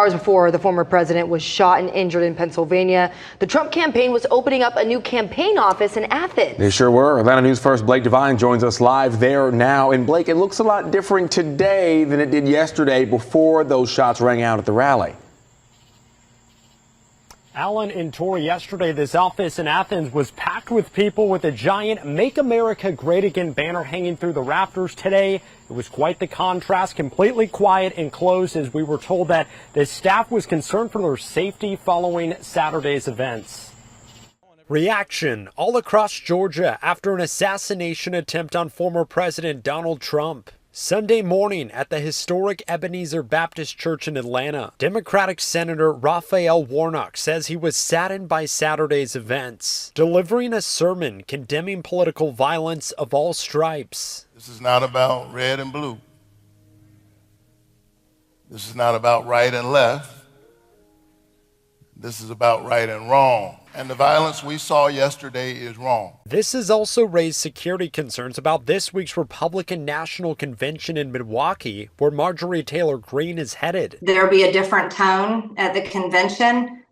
Hours before the former president was shot and injured in Pennsylvania, the Trump campaign was opening up a new campaign office in Athens. They sure were. Atlanta News First Blake Devine joins us live there now. And Blake, it looks a lot different today than it did yesterday before those shots rang out at the rally. Alan and Tori, yesterday this office in Athens was packed with people with a giant Make America Great Again banner hanging through the rafters. Today, it was quite the contrast, completely quiet and closed, as we were told that the staff was concerned for their safety following Saturday's events. Reaction all across Georgia after an assassination attempt on former President Donald Trump. Sunday morning at the historic Ebenezer Baptist Church in Atlanta, Democratic Senator Raphael Warnock says he was saddened by Saturday's events, delivering a sermon condemning political violence of all stripes. This is not about red and blue. This is not about right and left. This is about right and wrong. And the violence we saw yesterday is wrong. This has also raised security concerns about this week's Republican National Convention in Milwaukee, where Marjorie Taylor Greene is headed. There'll be a different tone at the convention.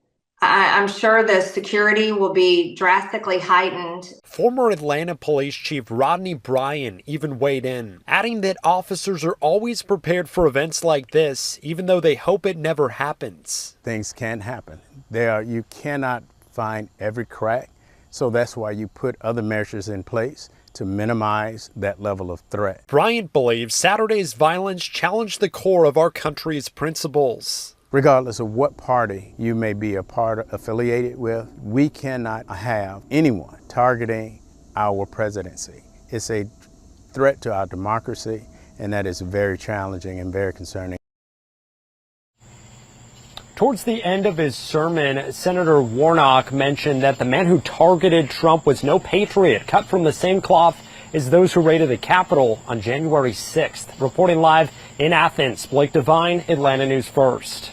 I'm sure the security will be drastically heightened. Former Atlanta Police Chief Rodney Bryan even weighed in, adding that officers are always prepared for events like this, even though they hope it never happens. Things can happen. You cannot find every crack, so that's why you put other measures in place to minimize that level of threat. Bryant believes Saturday's violence challenged the core of our country's principles. Regardless of what party you may be affiliated with, we cannot have anyone targeting our presidency. It's a threat to our democracy, and that is very challenging and very concerning. Towards the end of his sermon, Senator Warnock mentioned that the man who targeted Trump was no patriot, cut from the same cloth as those who raided the Capitol on January 6th. Reporting live in Athens, Blake Devine, Atlanta News First.